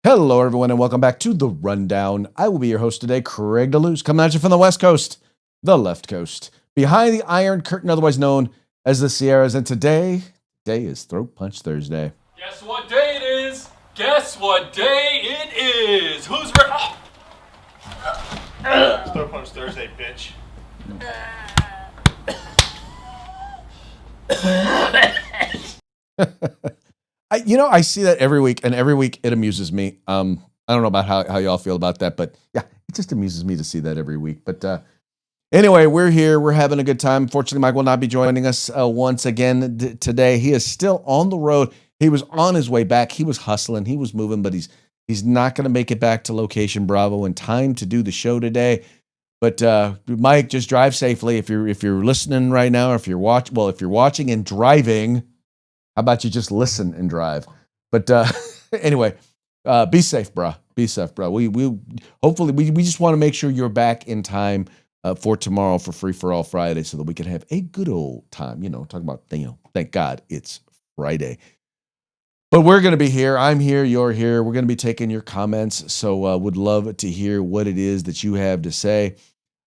Hello, everyone, and welcome back to The Rundown. I will be your host today, Craig DeLuz, coming at you from the West Coast, the left coast, behind the Iron Curtain, otherwise known as the Sierras. And today is Throat Punch Thursday. Guess what day it is? Guess what day it is? Who's ready? It's Throat Punch Thursday, bitch. I see that every week, and every week it amuses me. I don't know about how y'all feel about that, but yeah, it just amuses me to see that every week. But anyway, we're here. We're having a good time. Fortunately, Mike will not be joining us once again today. He is still on the road. He was on his way back. He was hustling. He was moving, but he's not going to make it back to Location Bravo in time to do the show today. But Mike, just drive safely. If you're listening right now, or if you're watching and driving, how about you just listen and drive? But anyway, be safe, bro. Be safe, bro. We hopefully we just want to make sure you're back in time for tomorrow for Free for All Friday, so that we can have a good old time. Talking about thank God it's Friday. But we're going to be here. I'm here. You're here. We're going to be taking your comments. So would love to hear what it is that you have to say.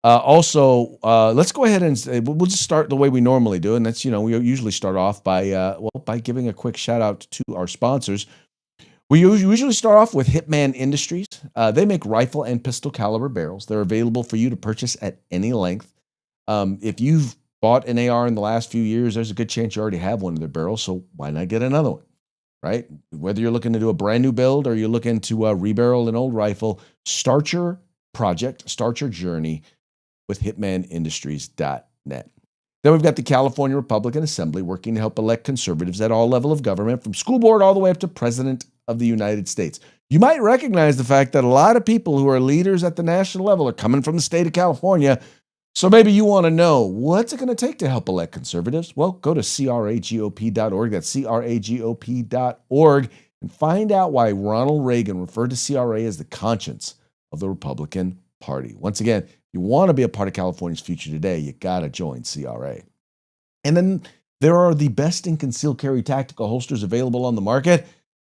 Also, let's go ahead and we'll just start the way we normally do. And that's, we usually start off by giving a quick shout out to our sponsors. We usually start off with Hitman Industries. They make rifle and pistol caliber barrels. They're available for you to purchase at any length. If you've bought an AR in the last few years, there's a good chance you already have one of their barrels. So why not get another one? Right? Whether you're looking to do a brand new build or you're looking to rebarrel an old rifle, start your project, start your journey with hitmanindustries.net. Then we've got the California Republican Assembly working to help elect conservatives at all levels of government, from school board all the way up to President of the United States. You might recognize the fact that a lot of people who are leaders at the national level are coming from the state of California. So maybe you want to know, what's it going to take to help elect conservatives? Well, go to cragop.org. That's cragop.org, and find out why Ronald Reagan referred to CRA as the conscience of the Republican Party. Once again, if you want to be a part of California's future today, you got to join CRA. And then there are the best in concealed carry tactical holsters available on the market.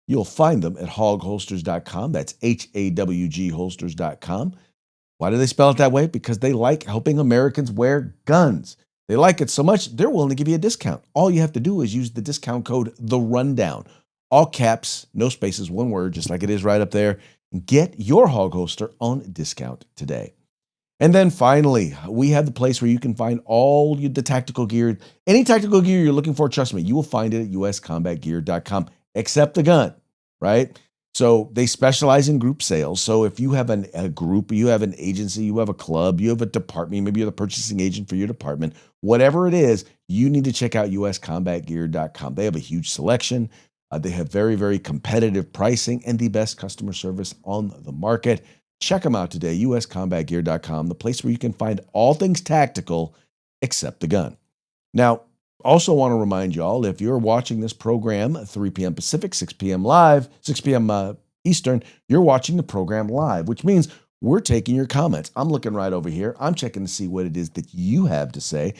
You'll find them at hogholsters.com. That's HAWG holsters.com. Why do they spell it that way? Because they like helping Americans wear guns. They like it so much, they're willing to give you a discount. All you have to do is use the discount code THERUNDOWN. All caps, no spaces, one word, just like it is right up there. Get your hog holster on discount today. And then finally, we have the place where you can find all the tactical gear. Any tactical gear you're looking for, trust me, you will find it at uscombatgear.com, except the gun, right? So they specialize in group sales. So if you have a group, you have an agency, you have a club, you have a department, maybe you're the purchasing agent for your department, whatever it is, you need to check out uscombatgear.com. They have a huge selection. They have very, very competitive pricing and the best customer service on the market. Check them out today, uscombatgear.com, the place where you can find all things tactical except the gun. Now, also want to remind y'all, if you're watching this program 3 p.m. Pacific, 6 p.m. live, 6 p.m. Eastern, you're watching the program live, which means we're taking your comments. I'm looking right over here. I'm checking to see what it is that you have to say.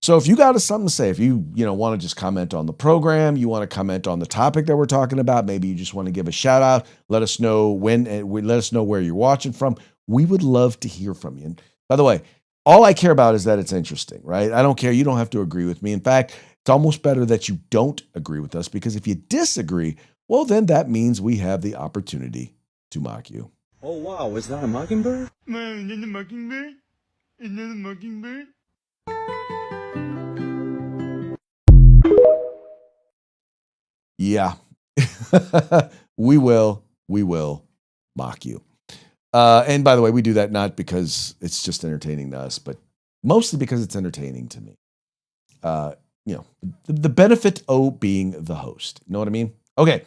So if you got something to say, if you want to just comment on the program, you want to comment on the topic that we're talking about, maybe you just want to give a shout out, let us know let us know where you're watching from. We would love to hear from you. And by the way, all I care about is that it's interesting, right? I don't care. You don't have to agree with me. In fact, it's almost better that you don't agree with us, because if you disagree, well, then that means we have the opportunity to mock you. Oh, wow. Is that a mockingbird? Man, is that a mockingbird? Is that a mockingbird? Yeah, we will mock you. And by the way, we do that not because it's just entertaining to us, but mostly because it's entertaining to me. The benefit of being the host. You know what I mean? Okay,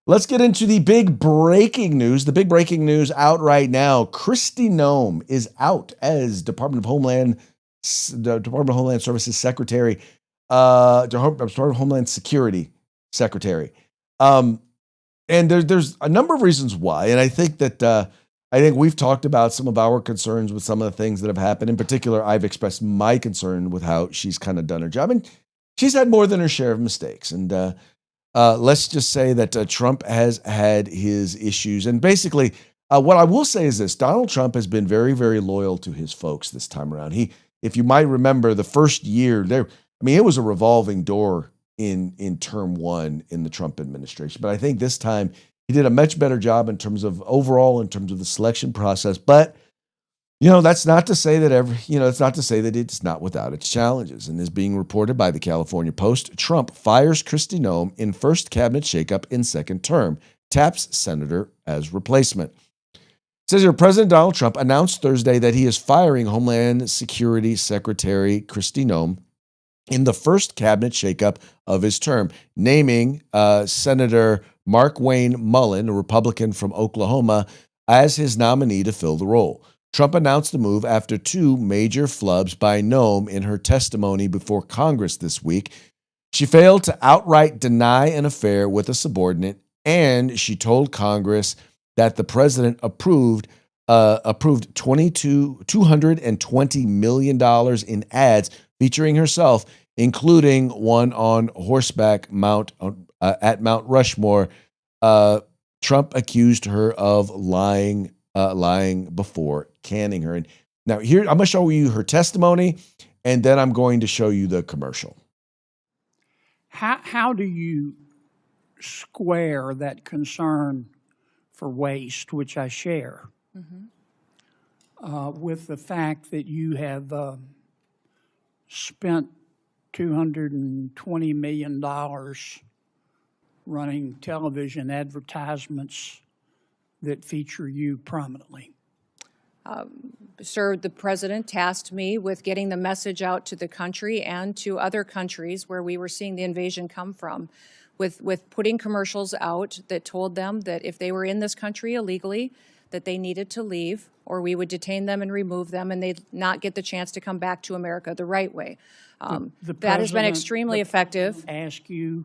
let's get into the big breaking news. The big breaking news out right now. Kristi Noem is out as Department of Homeland Services Secretary, Department of Homeland Security Secretary. And there's a number of reasons why. And I think that we've talked about some of our concerns with some of the things that have happened. In particular, I've expressed my concern with how she's kind of done her job. And she's had more than her share of mistakes. And let's just say that Trump has had his issues. And basically, what I will say is this: Donald Trump has been very, very loyal to his folks this time around. If you might remember, the first year there, I mean, it was a revolving door in term one in the Trump administration. But I think this time he did a much better job in terms of the selection process. But that's not to say that it's not without its challenges. And as being reported by the California Post, Trump fires Kristi Noem in first cabinet shakeup in second term, taps senator as replacement. It says here, President Donald Trump announced Thursday that he is firing Homeland Security Secretary Kristi Noem in the first cabinet shakeup of his term, naming Senator Markwayne Mullin, a Republican from Oklahoma, as his nominee to fill the role. Trump announced the move after two major flubs by Noem in her testimony before Congress this week. She failed to outright deny an affair with a subordinate, and she told Congress that the president approved $220 million in ads featuring herself, including one on horseback at Mount Rushmore. Trump accused her of lying before canning her. And now here, I'm going to show you her testimony, and then I'm going to show you the commercial. How do you square that concern for waste, which I share, with the fact that you have spent $220 million running television advertisements that feature you prominently? Sir, the president tasked me with getting the message out to the country and to other countries where we were seeing the invasion come from, with putting commercials out that told them that if they were in this country illegally, that they needed to leave, or we would detain them and remove them, and they'd not get the chance to come back to America the right way. That has been extremely effective. Ask you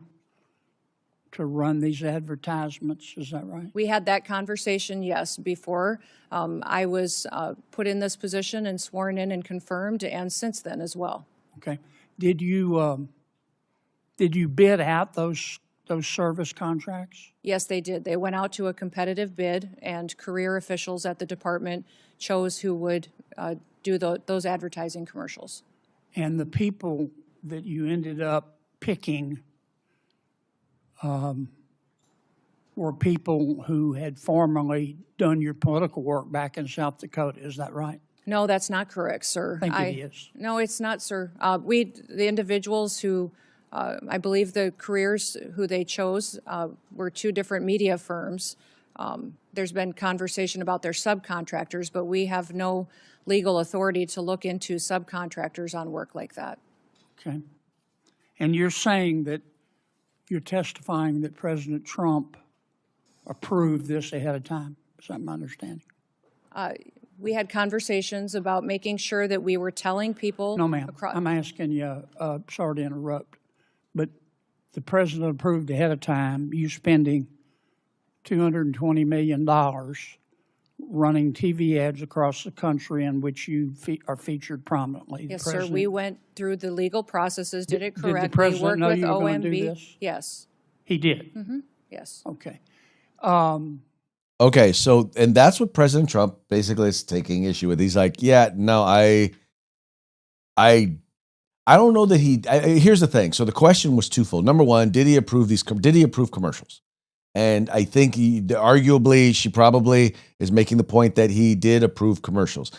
to run these advertisements, is that right? We had that conversation, yes, before I was put in this position and sworn in and confirmed, and since then as well. Okay. Did you bid out those service contracts? Yes, they did. They went out to a competitive bid, and career officials at the department chose who would do those advertising commercials. And the people that you ended up picking were people who had formerly done your political work back in South Dakota. Is that right? No, that's not correct, sir. I think it is. No, it's not, sir. The individuals who, I believe the careers who they chose were two different media firms. There's been conversation about their subcontractors, but we have no legal authority to look into subcontractors on work like that. Okay. And you're saying that you're testifying that President Trump approved this ahead of time. Is that my understanding? We had conversations about making sure that we were telling people. No, ma'am. I'm asking you, sorry to interrupt, but the president approved ahead of time you spending $220 million running TV ads across the country in which you are featured prominently. Yes, sir. We went through the legal processes, did it correctly. Did the president know worked you with were going to OMB. do this? Yes. He did? Mm-hmm. Yes. Okay. Okay, so, and that's what President Trump basically is taking issue with. He's like, yeah, no, I don't know that here's the thing. So the question was twofold. Number one, did he approve commercials? And I think arguably she probably is making the point that he did approve commercials.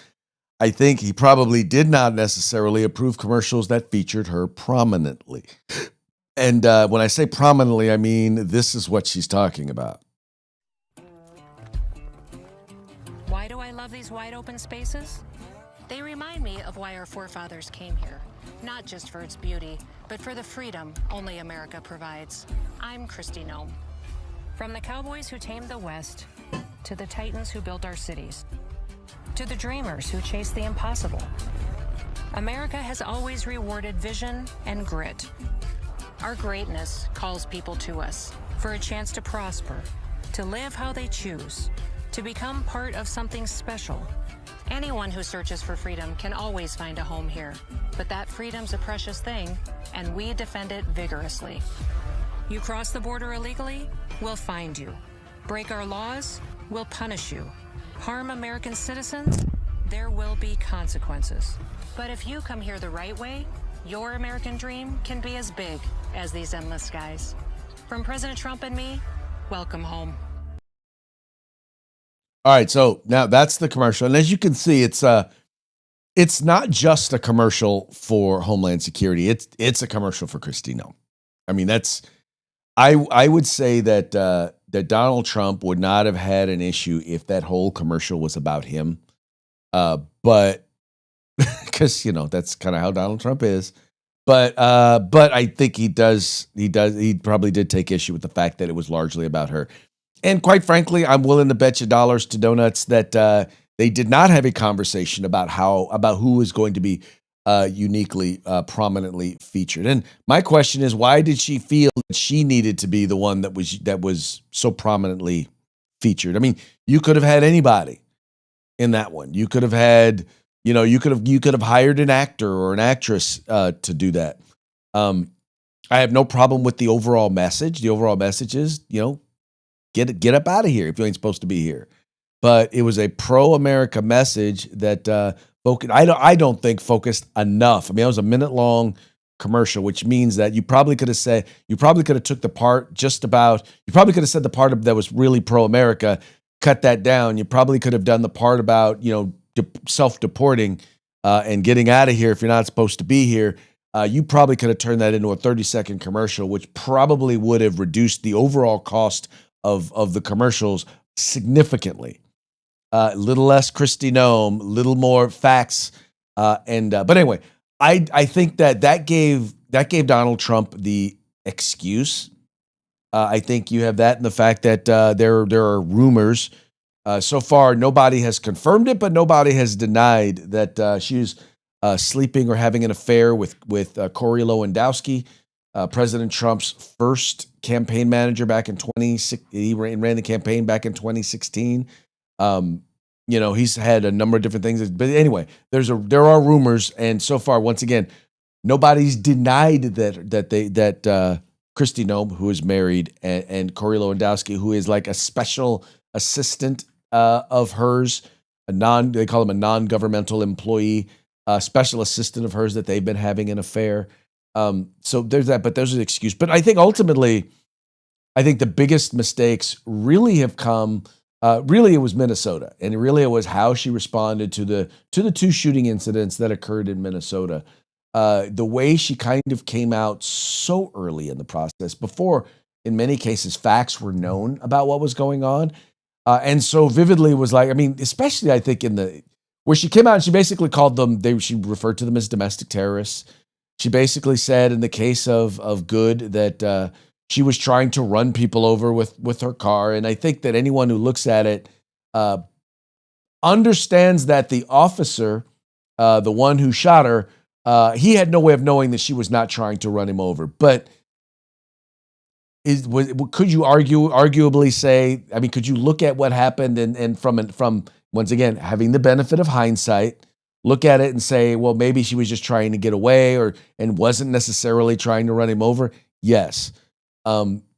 I think he probably did not necessarily approve commercials that featured her prominently. And when I say prominently, I mean, this is what she's talking about. Why do I love these wide open spaces? They remind me of why our forefathers came here, not just for its beauty, but for the freedom only America provides. I'm Kristi Noem. From the cowboys who tamed the West, to the titans who built our cities, to the dreamers who chased the impossible, America has always rewarded vision and grit. Our greatness calls people to us for a chance to prosper, to live how they choose, to become part of something special. Anyone who searches for freedom can always find a home here, but that freedom's a precious thing, and we defend it vigorously. You cross the border illegally, we'll find you. Break our laws, we'll punish you. Harm American citizens, there will be consequences. But if you come here the right way, your American dream can be as big as these endless skies. From President Trump and me, welcome home. All right, so now that's the commercial, and as you can see, it's not just a commercial for Homeland Security. It's a commercial for Kristi Noem. I mean, I would say that that Donald Trump would not have had an issue if that whole commercial was about him, but because that's kind of how Donald Trump is. But I think he probably did take issue with the fact that it was largely about her. And quite frankly, I'm willing to bet you dollars to donuts that they did not have a conversation about who was going to be uniquely, prominently featured. And my question is, why did she feel that she needed to be the one that was so prominently featured? I mean, you could have had anybody in that one. You could have had, you could have hired an actor or an actress to do that. I have no problem with the overall message. The overall message is, get up out of here if you ain't supposed to be here. But it was a pro-America message that I don't think focused enough. I mean, it was a minute-long commercial, which means that you probably could have said took the part you probably could have said the part that was really pro-America, cut that down. You probably could have done the part about self-deporting and getting out of here if you're not supposed to be here. You probably could have turned that into a 30-second commercial, which probably would have reduced the overall cost of the commercials significantly. Little less Kristi Noem, little more facts, but anyway, I think that gave Donald Trump the excuse. I think you have that in the fact that there are rumors. So far, nobody has confirmed it, but nobody has denied that she's sleeping or having an affair with Corey Lewandowski, President Trump's first campaign manager back in 2016. He ran the campaign back in 2016. He's had a number of different things, but anyway, there are rumors, and so far, once again, nobody's denied that Kristi Noem, who is married, and Corey Lewandowski, who is like a special assistant of hers, they call him a non-governmental employee, special assistant of hers, that they've been having an affair. So there's that, but there's an excuse. But I think ultimately, the biggest mistakes really have come. Really, it was Minnesota, and really it was how she responded to the two shooting incidents that occurred in Minnesota. The way she kind of came out so early in the process, before, in many cases, facts were known about what was going on, and so vividly was like, I mean, especially I think where she came out and she basically called them. She referred to them as domestic terrorists. She basically said in the case of Good that she was trying to run people over with her car. And I think that anyone who looks at it understands that the officer, the one who shot her, he had no way of knowing that she was not trying to run him over. But could you arguably say, I mean, could you look at what happened and from once again, having the benefit of hindsight, look at it and say, well, maybe she was just trying to get away and wasn't necessarily trying to run him over? Yes.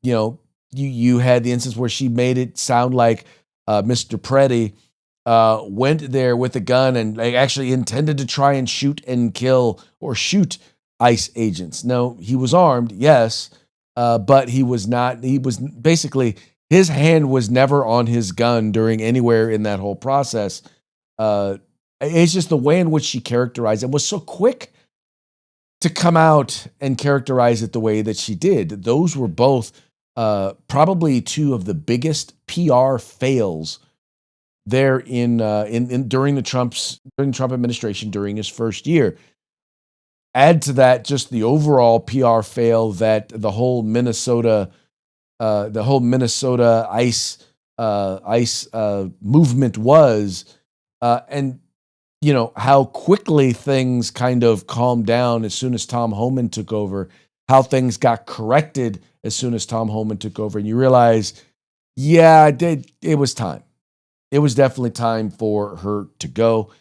You had the instance where she made it sound like Mr. Preddy went there with a gun and actually intended to try and shoot and kill or shoot ICE agents. No, he was armed, yes, but he was not. He was basically, his hand was never on his gun during anywhere in that whole process. It's just the way in which she characterized it was so quick to come out and characterize it the way that she did. Those were both probably two of the biggest PR fails there during the Trump administration during his first year. Add to that just the overall PR fail that the whole Minnesota ICE movement was, and how quickly things kind of calmed down as soon as Tom Homan took over, how things got corrected as soon as Tom Homan took over. And you realize, yeah, it was time. It was definitely time for her to go.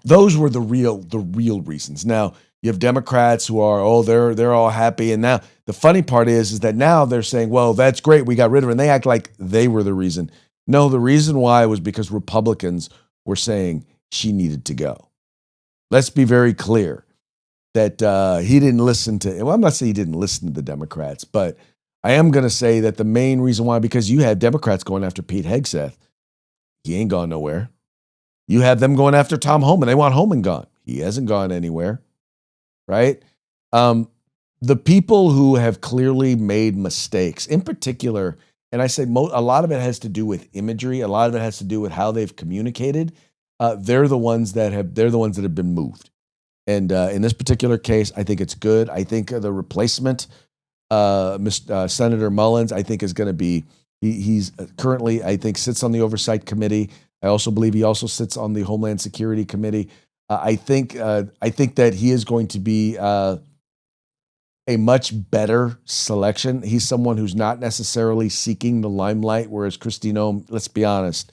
Those were the real reasons. Now, You have Democrats who are, oh, they're all happy. And now the funny part is that now they're saying, well, that's great, we got rid of her. And they act like they were the reason. No, the reason why was because Republicans were saying she needed to go. Let's be very clear that he didn't listen to, well, I'm not saying he didn't listen to the Democrats, but I am going to say that the main reason why, because you had Democrats going after Pete Hegseth. He ain't gone nowhere. You have them going after Tom Homan. They want Homan gone. He hasn't gone anywhere, right? The people who have clearly made mistakes, in particular, and I say a lot of it has to do with imagery. A lot of it has to do with how they've communicated. They're the ones that have been moved. And in this particular case, I think it's good. I think the replacement, Senator Mullins, I think is going to be. He's currently, I think, sits on the Oversight Committee. I also believe he also sits on the Homeland Security Committee. I think that he is going to be a much better selection. He's someone who's not necessarily seeking the limelight, whereas Kristi Noem, let's be honest,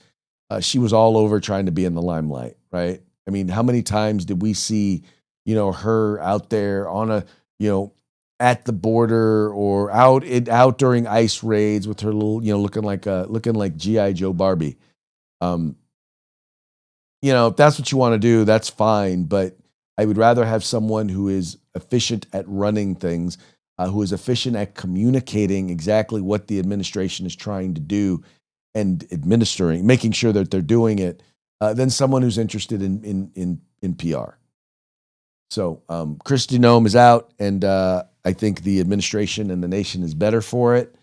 she was all over trying to be in the limelight, right? I mean, how many times did we see, her out there on a, at the border or out during ICE raids with her little, looking like G.I. Joe Barbie. If that's what you want to do, that's fine. But I would rather have someone who is efficient at running things, who is efficient at communicating exactly what the administration is trying to do and administering, making sure that they're doing it, than someone who's interested in PR. So Kristi Noem is out, and I think the administration and the nation is better for it.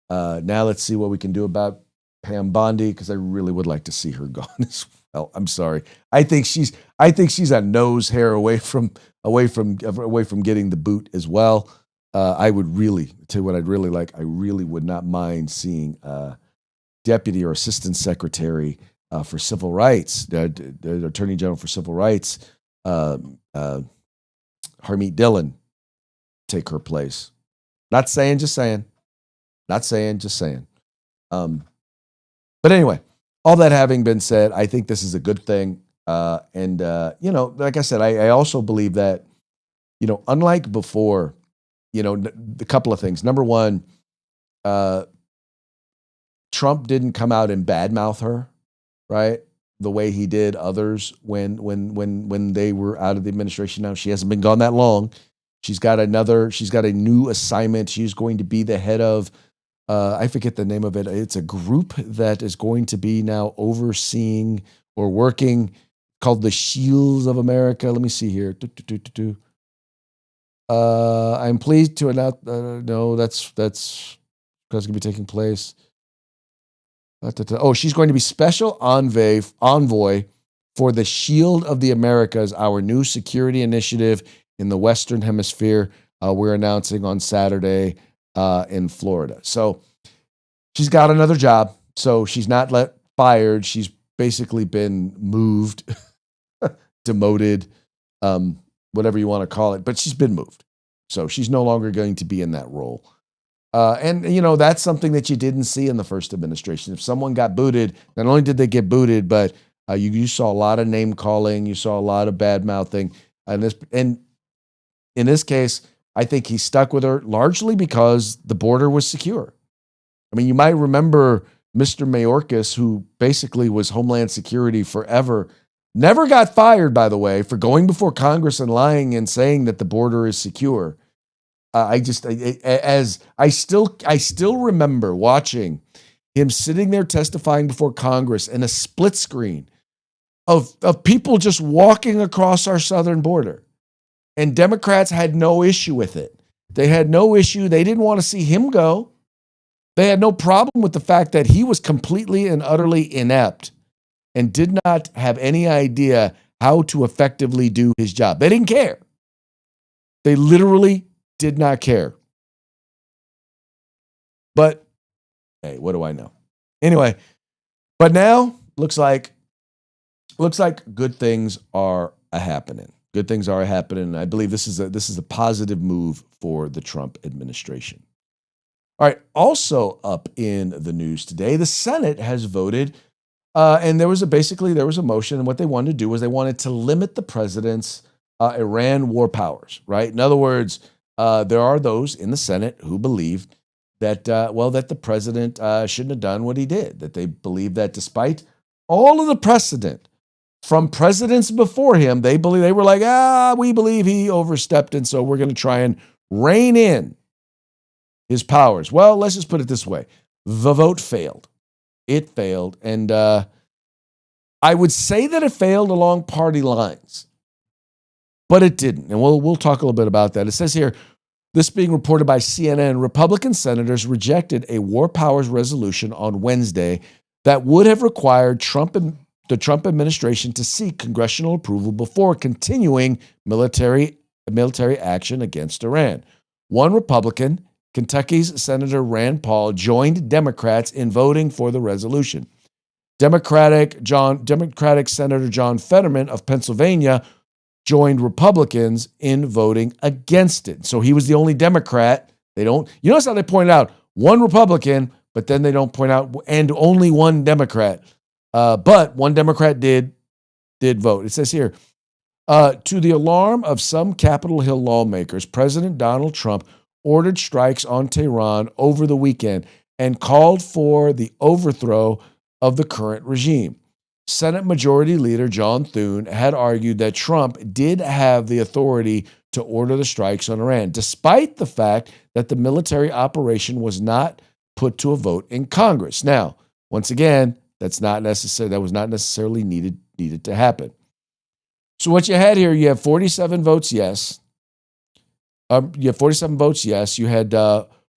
Now let's see what we can do about Pam Bondi, because I really would like to see her gone as well. I'm sorry. I think she's a nose hair away from getting the boot as well. I would really, tell you what I'd really like, I really would not mind seeing Deputy or Assistant Secretary for Civil Rights, the Attorney General for Civil Rights, Harmeet Dillon, take her place. Not saying, just saying. Not saying, just saying. But anyway, all that having been said, I think this is a good thing. Like I said, I also believe that, unlike before, the couple of things. Number one, Trump didn't come out and badmouth her, right? The way he did others when they were out of the administration. Now she hasn't been gone that long. She's got a new assignment. She's going to be the head of, I forget the name of it. It's a group that is going to be now overseeing or working, called the Shields of America. Let me see here. I'm pleased to announce, no, that's going to be taking place. Oh, she's going to be special envoy for the Shield of the Americas, our new security initiative in the Western Hemisphere. We're announcing on Saturday in Florida. So she's got another job. So she's not fired. She's basically been moved, demoted, whatever you want to call it. But she's been moved. So she's no longer going to be in that role. And that's something that you didn't see in the first administration. If someone got booted, not only did they get booted, but you saw a lot of name calling. You saw a lot of bad mouthing. And in this case, I think he stuck with her largely because the border was secure. I mean, you might remember Mr. Mayorkas, who basically was Homeland Security forever, never got fired, by the way, for going before Congress and lying and saying that the border is secure. I still remember watching him sitting there testifying before Congress in a split screen of people just walking across our southern border. And Democrats had no issue with it. They had no issue. They didn't want to see him go. They had no problem with the fact that he was completely and utterly inept and did not have any idea how to effectively do his job. They didn't care. They literally did not care. But hey, what do I know? Anyway, but now looks like good things are happening. Good things are happening. I believe this is a positive move for the Trump administration. All right. Also up in the news today, the Senate has voted, and there was a motion, and what they wanted to do was they wanted to limit the president's Iran war powers, right? In other words, there are those in the Senate who believe that, that the president shouldn't have done what he did, that they believe that despite all of the precedent from presidents before him, they were like, we believe he overstepped, and so we're going to try and rein in his powers. Well, let's just put it this way. The vote failed. It failed, and I would say that it failed along party lines, but it didn't, and we'll talk a little bit about that. It says here, this being reported by CNN, Republican senators rejected a war powers resolution on Wednesday that would have required the Trump administration to seek congressional approval before continuing military action against Iran. One Republican, Kentucky's Senator Rand Paul, joined Democrats in voting for the resolution. Democratic Senator John Fetterman of Pennsylvania joined Republicans in voting against it. So he was the only Democrat. You notice how they pointed out one Republican, but then they don't point out and only one Democrat. But one Democrat did vote. It says here, to the alarm of some Capitol Hill lawmakers, President Donald Trump ordered strikes on Tehran over the weekend and called for the overthrow of the current regime. Senate Majority Leader John Thune had argued that Trump did have the authority to order the strikes on Iran, despite the fact that the military operation was not put to a vote in Congress. Now, once again, that was not necessarily needed to happen. So what you had here, you have 47 votes yes. You have 47 votes yes. You had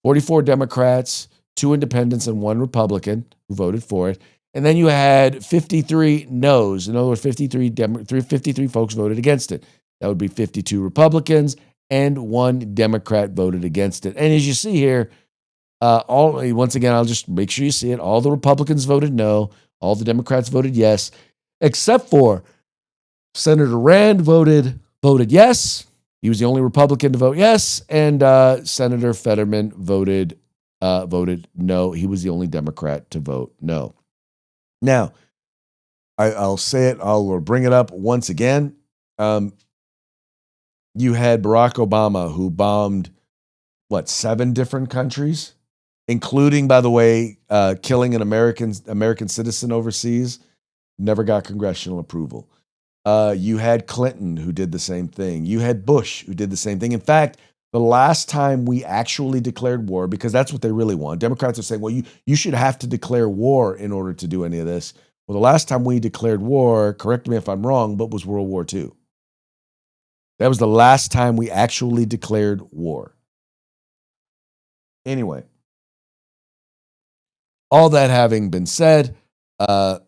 44 Democrats, 2 independents, and 1 Republican who voted for it. And then you had 53 no's. In other words, 53 folks voted against it. That would be 52 Republicans and 1 Democrat voted against it. And as you see here, once again, I'll just make sure you see it. All the Republicans voted no. All the Democrats voted yes, except for Senator Rand voted yes. He was the only Republican to vote yes, and Senator Fetterman voted no. He was the only Democrat to vote no. Now, I'll say it. I'll bring it up once again. You had Barack Obama, who bombed 7 different countries, including, by the way, killing an American citizen overseas. Never got congressional approval. You had Clinton, who did the same thing. You had Bush, who did the same thing. In fact, the last time we actually declared war, because that's what they really want. Democrats are saying, well, you should have to declare war in order to do any of this. Well, the last time we declared war, correct me if I'm wrong, but was World War II. That was the last time we actually declared war. Anyway, all that having been said, they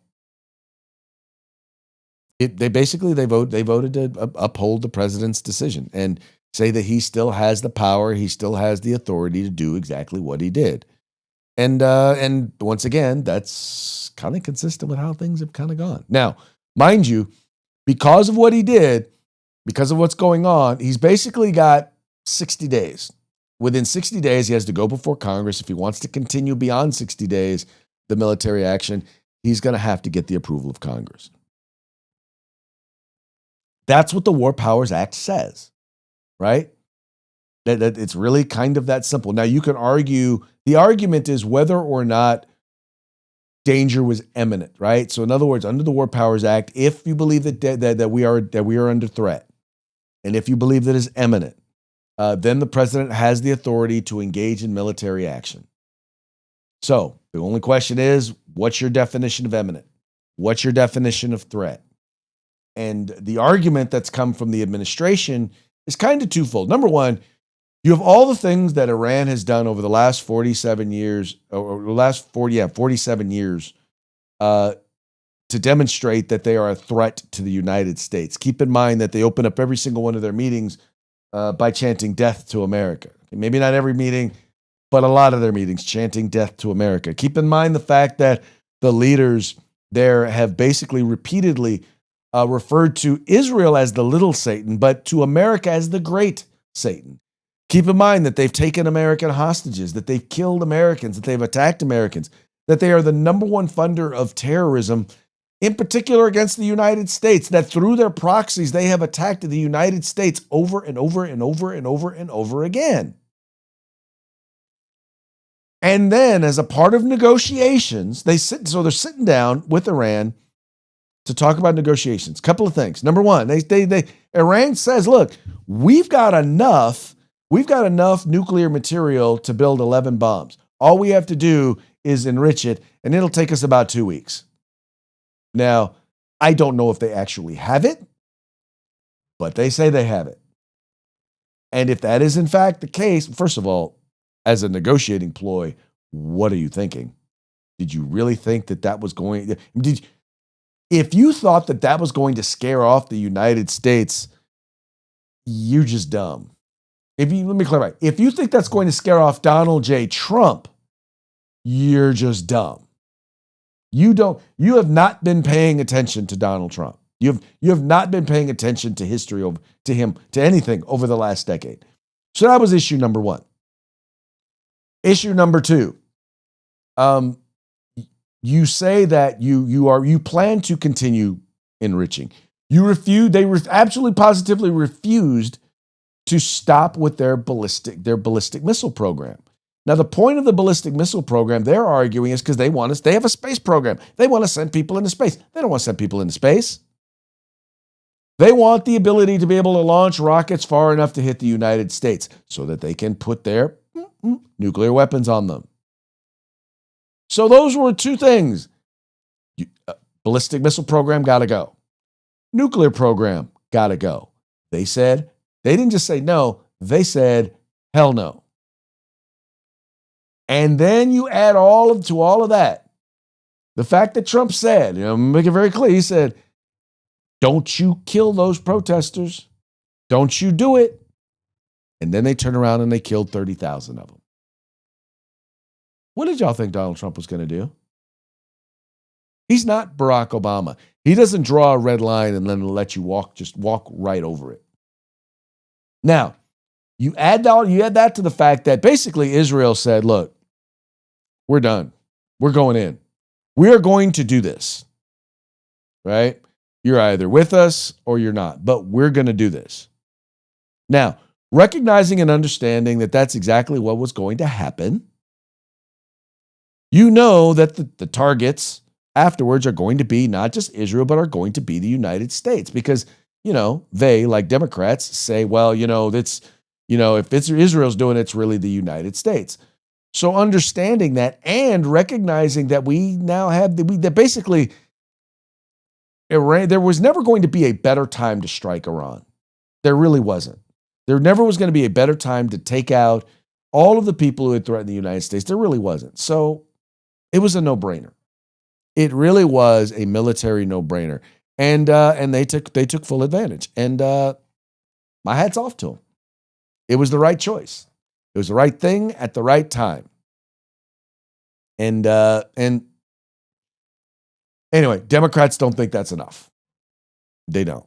voted to uphold the president's decision and say that he still has the power, he still has the authority to do exactly what he did. And once again, that's kind of consistent with how things have kind of gone. Now, mind you, because of what he did, because of what's going on, he's basically got 60 days. Within 60 days, he has to go before Congress. If he wants to continue beyond 60 days, the military action, he's going to have to get the approval of Congress. That's what the War Powers Act says, right? That it's really kind of that simple. Now, you can argue, the argument is whether or not danger was imminent, right? So in other words, under the War Powers Act, if you believe that we are under threat, and if you believe that it's imminent, then the president has the authority to engage in military action. So the only question is, what's your definition of imminent? What's your definition of threat? And the argument that's come from the administration is kind of twofold. Number one, you have all the things that Iran has done over the last 47 years, to demonstrate that they are a threat to the United States. Keep in mind that they open up every single one of their meetings by chanting death to America. Maybe not every meeting, but a lot of their meetings chanting death to America. Keep in mind the fact that the leaders there have basically repeatedly referred to Israel as the little Satan, but to America as the great Satan. Keep in mind that they've taken American hostages, that they've killed Americans, that they've attacked Americans, that they are the number one funder of terrorism in particular against the United States, that through their proxies, they have attacked the United States over and over and over and over and over again. And then, as a part of negotiations, they're sitting down with Iran to talk about negotiations. Couple of things. Number one, Iran says, look, we've got enough nuclear material to build 11 bombs. All we have to do is enrich it, and it'll take us about 2 weeks. Now, I don't know if they actually have it, but they say they have it. And if that is in fact the case, first of all, as a negotiating ploy, what are you thinking? Did you really think that was going? If you thought that was going to scare off the United States, you're just dumb. Let me clarify. If you think that's going to scare off Donald J. Trump, you're just dumb. You have not been paying attention to Donald Trump. You have not been paying attention to history, to him, to anything over the last decade. So that was issue number one. Issue number two, you say that you plan to continue enriching. They absolutely positively refused to stop with their ballistic missile program. Now, the point of the ballistic missile program, they're arguing, is because they have a space program. They want to send people into space. They don't want to send people into space. They want the ability to be able to launch rockets far enough to hit the United States so that they can put their nuclear weapons on them. So those were two things. Ballistic missile program, got to go. Nuclear program, got to go. They didn't just say no, they said hell no. And then you add to all of that, the fact that Trump said, make it very clear, he said, don't you kill those protesters. Don't you do it. And then they turn around and they killed 30,000 of them. What did y'all think Donald Trump was going to do? He's not Barack Obama. He doesn't draw a red line and then let you just walk right over it. Now, you add that to the fact that basically Israel said, look, we're done. We're going in. We're going to do this. Right? You're either with us or you're not, but we're going to do this. Now, recognizing and understanding that that's exactly what was going to happen, you know that the targets afterwards are going to be not just Israel, but are going to be the United States because, they, like Democrats, say, well, if Israel's doing it, it's really the United States. So understanding that and recognizing that we now have that basically Iran, there was never going to be a better time to strike Iran. There really wasn't. There never was going to be a better time to take out all of the people who had threatened the United States. There really wasn't. So it was a no-brainer. It really was a military no-brainer. And they took full advantage. And my hat's off to them. It was the right choice. It was the right thing at the right time. And anyway, Democrats don't think that's enough. They don't.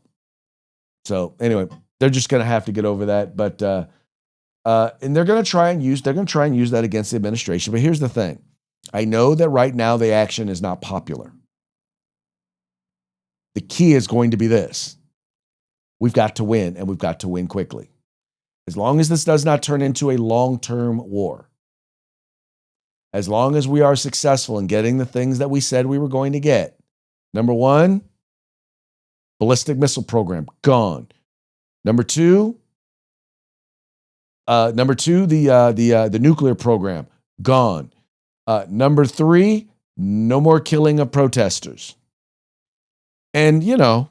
So anyway, they're just going to have to get over that. But and they're going to try and use that against the administration. But here's the thing: I know that right now the action is not popular. The key is going to be this: we've got to win, and we've got to win quickly. As long as this does not turn into a long-term war, as long as we are successful in getting the things that we said we were going to get. Number one, ballistic missile program, gone. Number two, the nuclear program, gone. Number three, no more killing of protesters. And,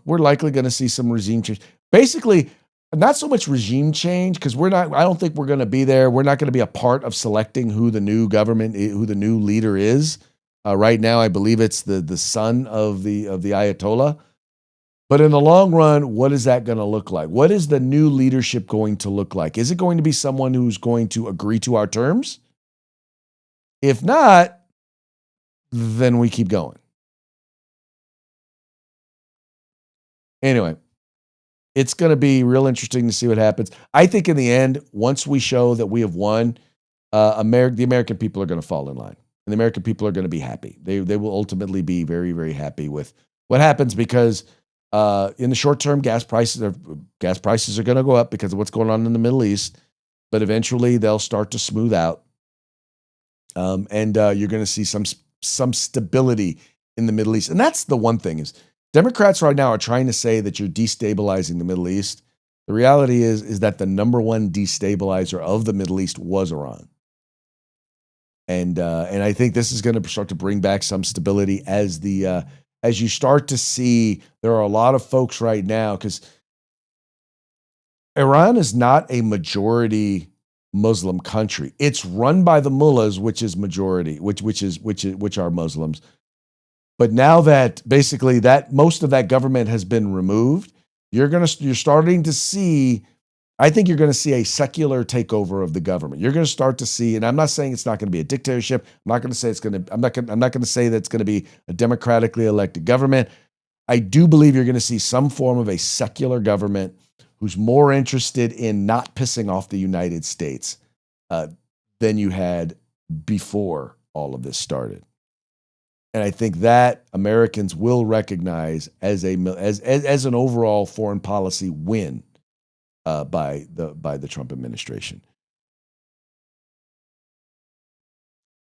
we're likely going to see some regime change. Basically, not so much regime change, because I don't think we're going to be there. We're not going to be a part of selecting who the new leader is. Right now, I believe it's the son of the Ayatollah. But in the long run, what is that going to look like? What is the new leadership going to look like? Is it going to be someone who's going to agree to our terms? If not, then we keep going. Anyway, it's going to be real interesting to see what happens. I think in the end, once we show that we have won, the American people are going to fall in line. And the American people are going to be happy. They will ultimately be very, very happy with What happens because in the short term, gas prices are going to go up because of what's going on in the Middle East, but eventually they'll start to smooth out, and you're going to see some stability in the Middle East. And that's the one thing is Democrats right now are trying to say that you're destabilizing the Middle East. The reality is that the number one destabilizer of the Middle East was Iran. And I think this is going to start to bring back some stability as you start to see there are a lot of folks right now, because Iran is not a majority Muslim country. It's run by the mullahs, which is majority, which are Muslims. But now that basically that most of that government has been removed, you're starting to see. I think you're going to see a secular takeover of the government. You're going to start to see, and I'm not saying it's not going to be a dictatorship. I'm not going to say it's going to. I'm not going to say that it's going to be a democratically elected government. I do believe you're going to see some form of a secular government who's more interested in not pissing off the United States than you had before all of this started. And I think that Americans will recognize as an overall foreign policy win by the Trump administration.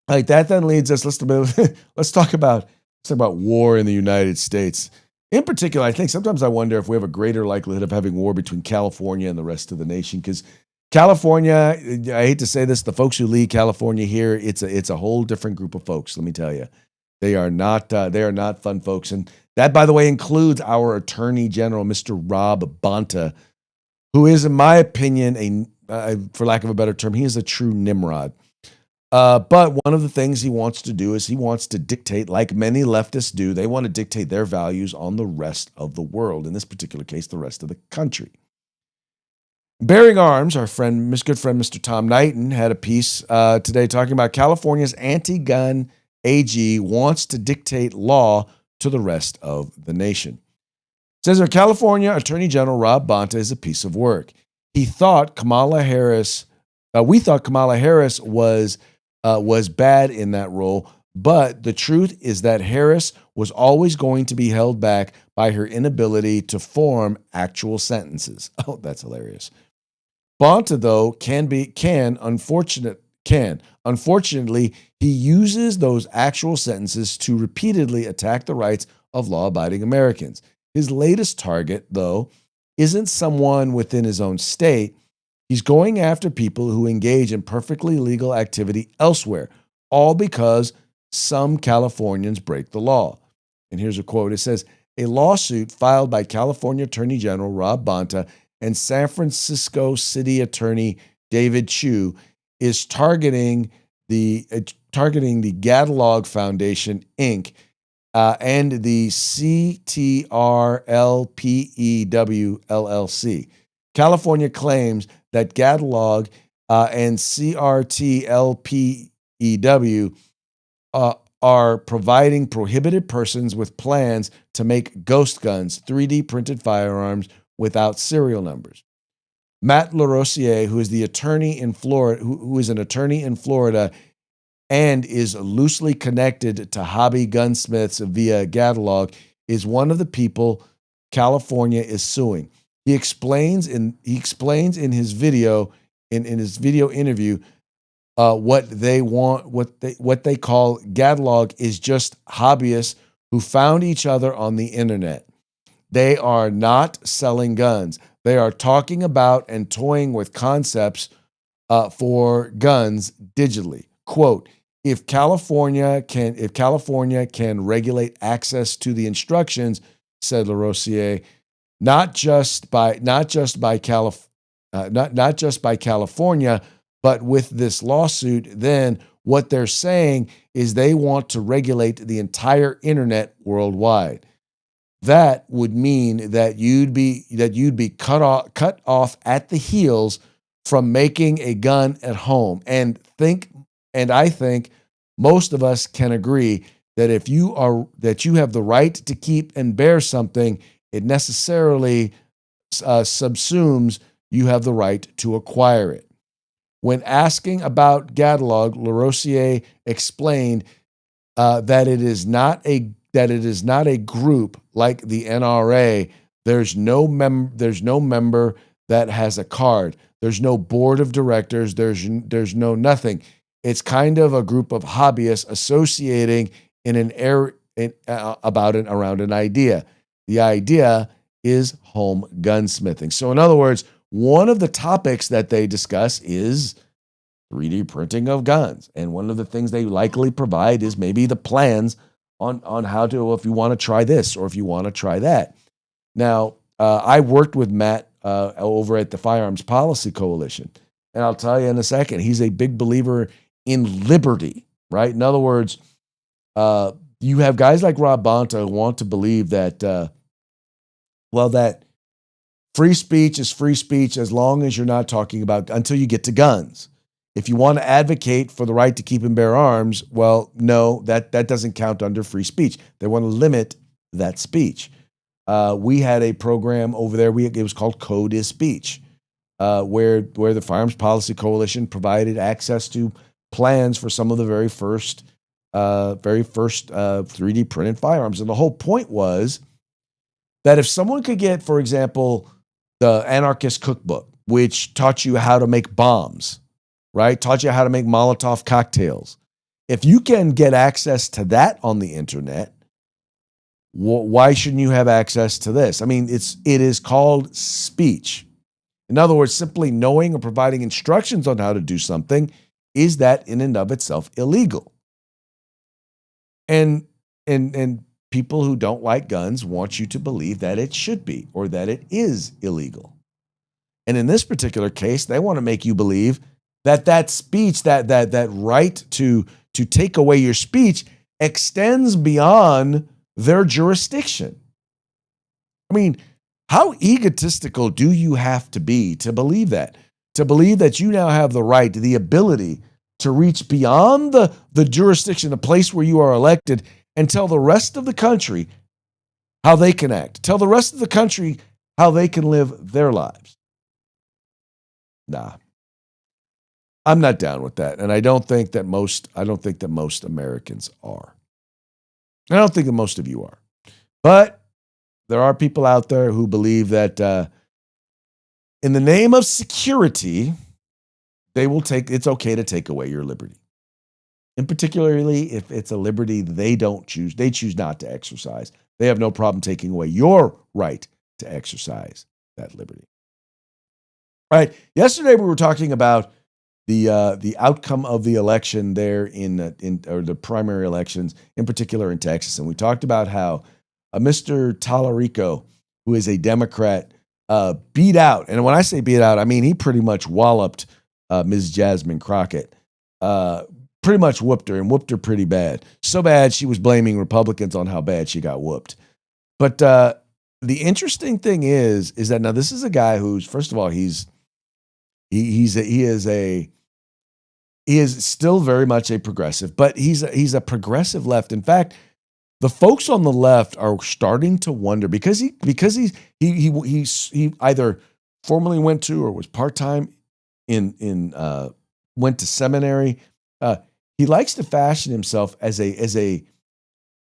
All right, that then leads us. Let's talk about war in the United States. In particular, I think sometimes I wonder if we have a greater likelihood of having war between California and the rest of the nation, because California, I hate to say this, the folks who lead California here, it's a whole different group of folks. Let me tell you, they are not fun folks, and that, by the way, includes our Attorney General, Mr. Rob Bonta, who is, in my opinion, for lack of a better term, he is a true Nimrod. But one of the things he wants to do is he wants to dictate, like many leftists do, they want to dictate their values on the rest of the world, in this particular case, the rest of the country. Bearing Arms, our good friend, Mr. Tom Knighton, had a piece today talking about California's anti-gun AG wants to dictate law to the rest of the nation. It says our California Attorney General Rob Bonta is a piece of work. We thought Kamala Harris was bad in that role, but the truth is that Harris was always going to be held back by her inability to form actual sentences. Oh, that's hilarious. Bonta, though, Unfortunately, he uses those actual sentences to repeatedly attack the rights of law-abiding Americans. His latest target, though, isn't someone within his own state. He's going after people who engage in perfectly legal activity elsewhere, all because some Californians break the law. And here's a quote. It says, a lawsuit filed by California Attorney General Rob Bonta and San Francisco City Attorney David Chu is targeting the Gadalog Foundation, Inc., and the CTRLPEW LLC. California claims that Gadalog and CRTLPEW are providing prohibited persons with plans to make ghost guns, 3D printed firearms without serial numbers. Matt LaRosiere, who is an attorney in Florida and is loosely connected to hobby gunsmiths via Gadalog, is one of the people California is suing. He explains in his video interview what they want, what they call Gadalog is just hobbyists who found each other on the internet. They are not selling guns. They are talking about and toying with concepts for guns digitally. Quote, if California can regulate access to the instructions, said LaRosiere, not just by California, but with this lawsuit, then what they're saying is they want to regulate the entire internet worldwide. That would mean that you'd be cut off at the heels from making a gun at home. And I think most of us can agree that if you have the right to keep and bear something, it necessarily subsumes you have the right to acquire it. When asking about Gadalog, LaRosiere explained that it is not a that it is not a group like the NRA. There's no member that has a card. There's no board of directors. There's no nothing. It's kind of a group of hobbyists associating in an around an idea. The idea is home gunsmithing. So in other words, one of the topics that they discuss is 3D printing of guns. And one of the things they likely provide is maybe the plans on how to, if you want to try this or if you want to try that. Now, I worked with Matt over at the Firearms Policy Coalition. And I'll tell you in a second, he's a big believer in liberty, right? In other words, you have guys like Rob Bonta who want to believe that, that free speech is free speech as long as you're not talking about, until you get to guns. If you want to advocate for the right to keep and bear arms, well, no, that doesn't count under free speech. They want to limit that speech. We had a program over there. It was called Code is Speech, where the Firearms Policy Coalition provided access to plans for some of the very first 3D printed firearms. And the whole point was that if someone could get, for example, the Anarchist Cookbook, which taught you how to make bombs, right? Taught you how to make Molotov cocktails. If you can get access to that on the internet, why shouldn't you have access to this? I mean, it is called speech. In other words, simply knowing or providing instructions on how to do something, is that in and of itself illegal? And people who don't like guns want you to believe that it should be or that it is illegal. And in this particular case, they want to make you believe that speech, that right to take away your speech extends beyond their jurisdiction. I mean, how egotistical do you have to be to believe that? To believe that you now have the right, the ability to reach beyond the jurisdiction, the place where you are elected, and tell the rest of the country how they can act. Tell the rest of the country how they can live their lives. Nah. I'm not down with that. And I don't think that most Americans are. I don't think that most of you are. But there are people out there who believe that in the name of security, it's okay to take away your liberty. And particularly if it's a liberty they choose not to exercise. They have no problem taking away your right to exercise that liberty. All right. Yesterday we were talking about the outcome of the election there in the primary elections, in particular in Texas, and we talked about how Mr. Tallarico, who is a Democrat, beat out, and when I say beat out, I mean he pretty much walloped Ms. Jasmine Crockett, pretty much whooped her pretty bad, so bad she was blaming Republicans on how bad she got whooped. But the interesting thing is that now this is a guy who's, first of all, he is still very much a progressive, but he's a progressive left. In fact, the folks on the left are starting to wonder because he either formerly went to or was part-time went to seminary. He likes to fashion himself as a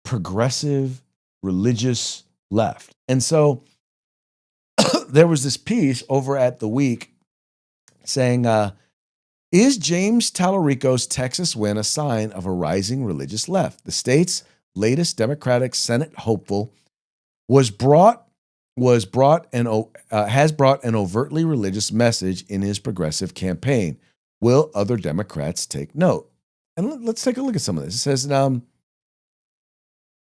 progressive religious left. And so there was this piece over at The Week saying, is James Tallarico's Texas win a sign of a rising religious left? The state's latest Democratic Senate hopeful has brought an overtly religious message in his progressive campaign. Will other Democrats take note? And let's take a look at some of this. It says,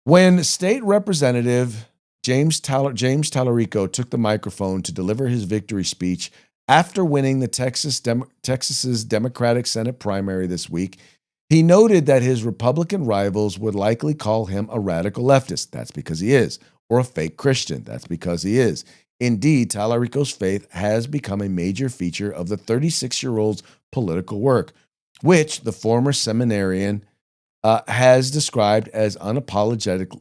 when State Representative James Tallarico took the microphone to deliver his victory speech after winning the Texas's Democratic Senate primary this week, he noted that his Republican rivals would likely call him a radical leftist. That's because he is. Or a fake Christian. That's because he is. Indeed, Tallarico's faith has become a major feature of the 36-year-old's political work, which the former seminarian has described as unapologetically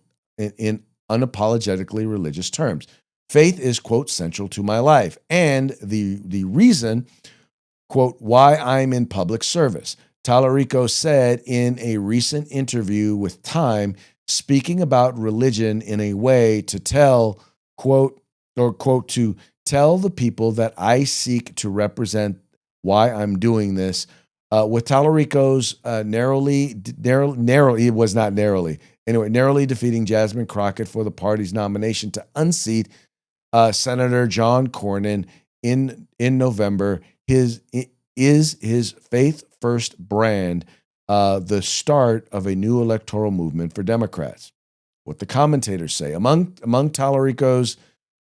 religious terms. Faith is, quote, central to my life, and the reason, quote, why I'm in public service. Tallarico said in a recent interview with Time speaking about religion in a way to tell, quote, or quote, to tell the people that I seek to represent why I'm doing this. With Tallarico's narrowly, it was not narrowly. Anyway, narrowly defeating Jasmine Crockett for the party's nomination to unseat Senator John Cornyn in November. His Faith First brand the start of a new electoral movement for Democrats. What the commentators say among Tallarico's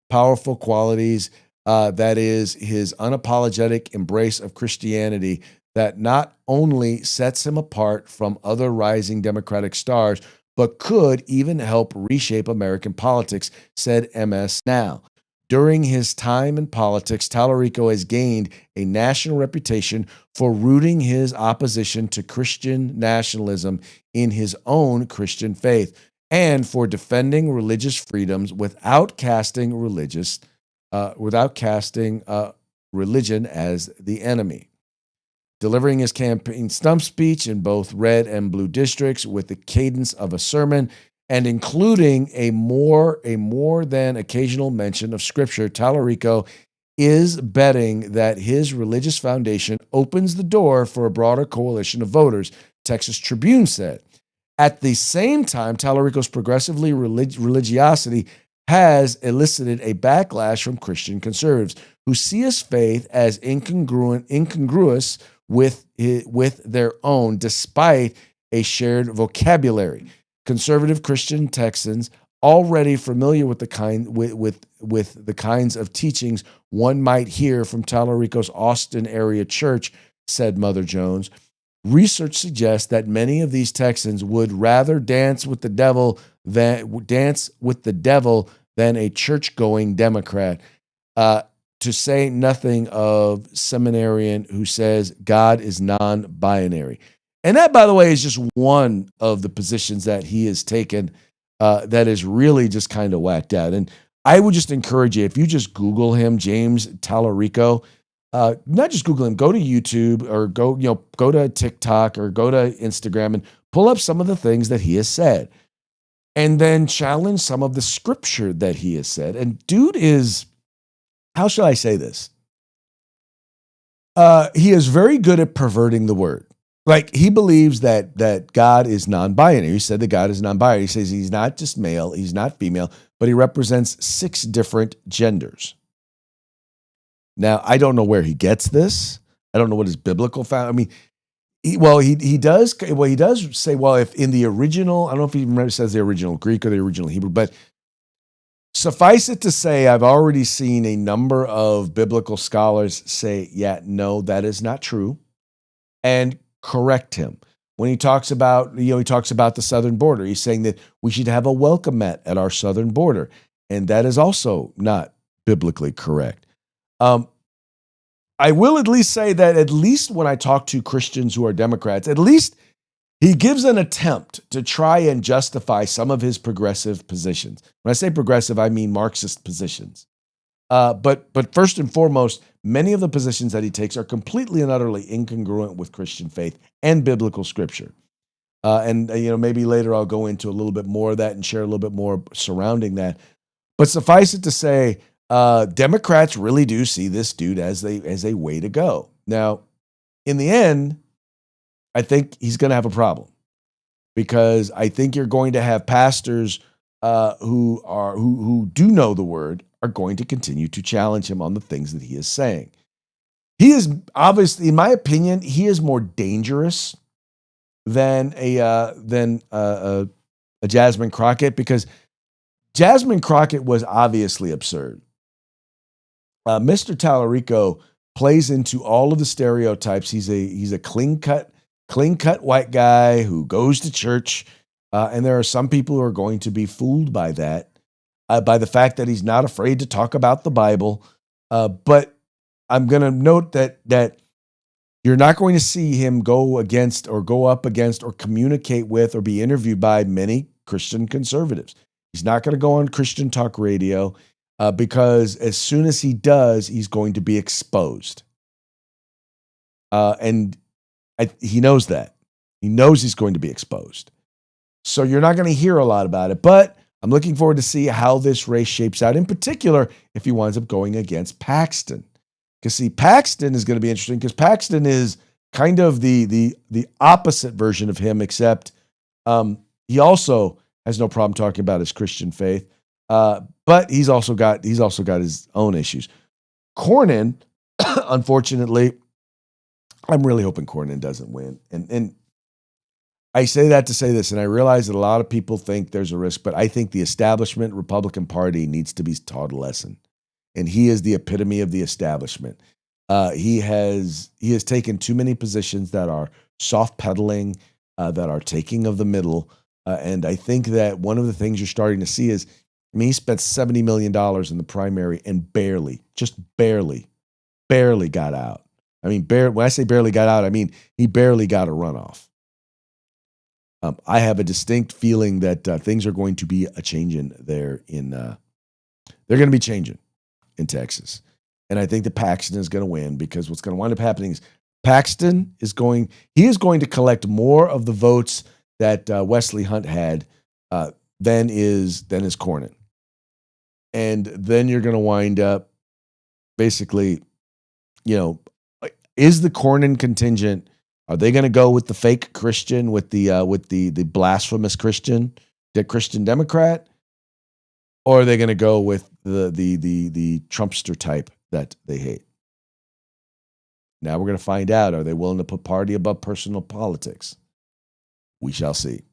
powerful qualities, that is his unapologetic embrace of Christianity that not only sets him apart from other rising Democratic stars, but could even help reshape American politics, said MS Now. During his time in politics, Tallarico has gained a national reputation for rooting his opposition to Christian nationalism in his own Christian faith and for defending religious freedoms without casting religion as the enemy. Delivering his campaign stump speech in both red and blue districts with the cadence of a sermon and including a more than occasional mention of Scripture, Tallarico is betting that his religious foundation opens the door for a broader coalition of voters, Texas Tribune said. At the same time, Tallarico's progressively religiosity has elicited a backlash from Christian conservatives who see his faith as incongruous with their own, despite a shared vocabulary. Conservative Christian Texans, already familiar with the kinds of teachings one might hear from Tallarico's Austin area church, said Mother Jones. Research suggests that many of these Texans would rather dance with the devil than a church-going Democrat. To say nothing of seminarian who says God is non-binary. And that, by the way, is just one of the positions that he has taken that is really just kind of whacked out. And I would just encourage you, if you just Google him, James Tallarico, not just Google him, go to YouTube or go to TikTok or go to Instagram and pull up some of the things that he has said. And then challenge some of the scripture that he has said. And dude is, how shall I say this? He is very good at perverting the word. Like, he believes that God is non-binary. He said that God is non-binary. He says he's not just male, he's not female, but he represents 6 different genders. Now, I don't know where he gets this. I don't know what his biblical found. I mean, he does say, well, if in the original, I don't know if he says the original Greek or the original Hebrew, but suffice it to say, I've already seen a number of biblical scholars say, yeah, no, that is not true, and correct him. When he talks about, the southern border, he's saying that we should have a welcome mat at our southern border, and that is also not biblically correct. I will at least say that at least when I talk to Christians who are Democrats, at least he gives an attempt to try and justify some of his progressive positions. When I say progressive, I mean Marxist positions. But first and foremost, many of the positions that he takes are completely and utterly incongruent with Christian faith and biblical scripture. And maybe later I'll go into a little bit more of that and share a little bit more surrounding that. But suffice it to say, Democrats really do see this dude as a way to go. Now, in the end, I think he's going to have a problem, because I think you're going to have pastors who do know the word are going to continue to challenge him on the things that he is saying. He is obviously, in my opinion, he is more dangerous than a Jasmine Crockett, because Jasmine Crockett was obviously absurd. Mr. Tallarico plays into all of the stereotypes. He's a clean cut white guy who goes to church, and there are some people who are going to be fooled by that, by the fact that he's not afraid to talk about the Bible. But I'm going to note that you're not going to see him go against or go up against or communicate with or be interviewed by many Christian conservatives. He's not going to go on Christian talk radio, because as soon as he does, he's going to be exposed. And he knows that. He knows he's going to be exposed. So you're not going to hear a lot about it, but I'm looking forward to see how this race shapes out, in particular, if he winds up going against Paxton. Because see, Paxton is going to be interesting because Paxton is kind of the opposite version of him, except he also has no problem talking about his Christian faith, but he's also got his own issues. Cornyn, unfortunately, I'm really hoping Cornyn doesn't win, and I say that to say this, and I realize that a lot of people think there's a risk, but I think the establishment Republican Party needs to be taught a lesson, and he is the epitome of the establishment. He has taken too many positions that are soft pedaling, that are taking of the middle, and I think that one of the things you're starting to see is, he spent $70 million in the primary and barely got out. I mean, when I say barely got out, I mean he barely got a runoff. I have a distinct feeling that things are going to be a changing there they're going to be changing in Texas. And I think that Paxton is going to win because what's going to wind up happening is Paxton is going to collect more of the votes that Wesley Hunt had than is Cornyn. And then you're going to wind up basically, is the Cornyn contingent, are they going to go with the fake Christian, with the blasphemous Christian, the Christian Democrat? Or are they going to go with the Trumpster type that they hate? Now we're going to find out. Are they willing to put party above personal politics? We shall see.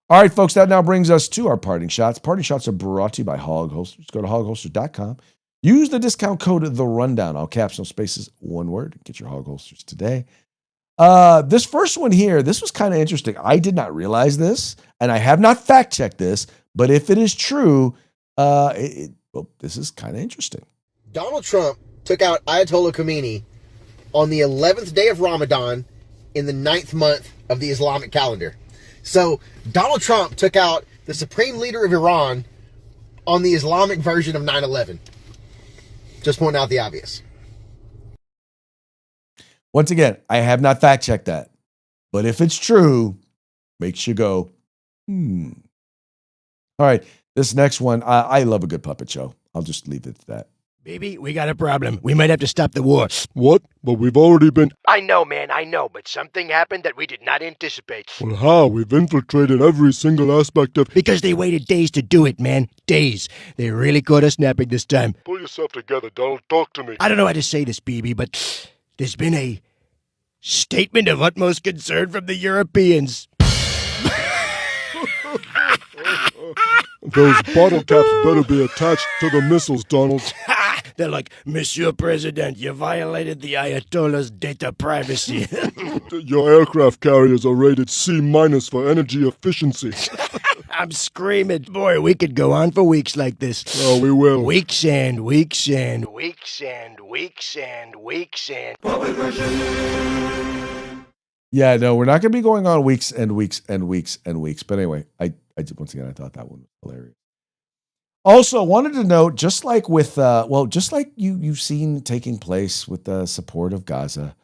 All right, folks, that now brings us to our parting shots. Parting shots are brought to you by Hog Holsters. Go to hogholsters.com. Use the discount code The Rundown, all caps, no spaces, one word. Get your Hog Holsters today. This first one here, this was kind of interesting. I did not realize this, and I have not fact-checked this, but if it is true, this is kind of interesting. Donald Trump took out Ayatollah Khomeini on the 11th day of Ramadan in the 9th month of the Islamic calendar. So Donald Trump took out the supreme leader of Iran on the Islamic version of 9/11. Just pointing out the obvious. Once again, I have not fact-checked that. But if it's true, makes you go, All right, this next one, I love a good puppet show. I'll just leave it at that. Baby, we got a problem. We might have to stop the war. What? But we've already been... I know, man, I know, but something happened that we did not anticipate. Well, how? We've infiltrated every single aspect of... Because they waited days to do it, man. Days. They really caught us napping this time. Pull yourself together, Donald. Talk to me. I don't know how to say this, BB, but there's been a statement of utmost concern from the Europeans. Those bottle caps better be attached to the missiles, Donald. They're like, Monsieur President, you violated the Ayatollah's data privacy. Your aircraft carriers are rated C- for energy efficiency. I'm screaming. Boy, we could go on for weeks like this. Oh, we will. Weeks and weeks and weeks and weeks and weeks and... Yeah, no, we're not going to be going on weeks and weeks and weeks and weeks. But anyway, once again, I thought that one was hilarious. Also, wanted to note, just like with, just like you've seen taking place with the support of Gaza,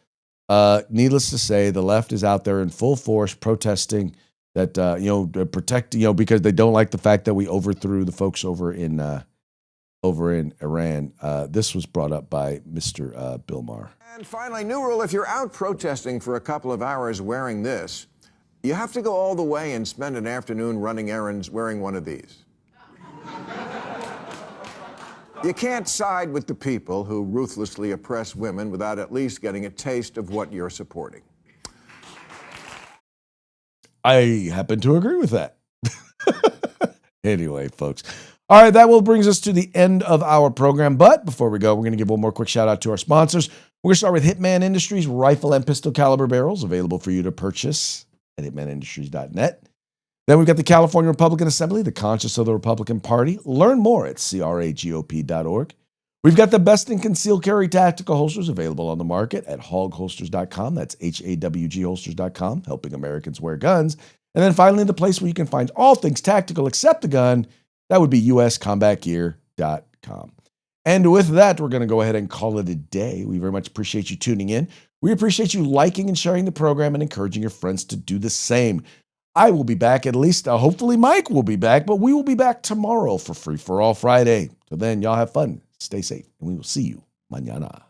needless to say, the left is out there in full force protesting that, to protect, because they don't like the fact that we overthrew the folks over in Iran. This was brought up by Mr. Bill Maher. And finally, new rule: if you're out protesting for a couple of hours wearing this, you have to go all the way and spend an afternoon running errands wearing one of these. You can't side with the people who ruthlessly oppress women without at least getting a taste of what you're supporting. I happen to agree with that. Anyway, folks. All right, that will brings us to the end of our program. But before we go, we're going to give one more quick shout out to our sponsors. We're going to start with Hitman Industries rifle and pistol caliber barrels available for you to purchase at hitmanindustries.net. Then we've got the California Republican Assembly, the conscience of the Republican Party. Learn more at cragop.org. We've got the best in concealed carry tactical holsters available on the market at hogholsters.com. That's HAWG holsters.com, helping Americans wear guns. And then finally, the place where you can find all things tactical except the gun, that would be uscombatgear.com. And with that, we're going to go ahead and call it a day. We very much appreciate you tuning in. We appreciate you liking and sharing the program and encouraging your friends to do the same. I will be back, at least hopefully Mike will be back, but we will be back tomorrow for Free for All Friday. Till then, y'all have fun, stay safe, and we will see you mañana.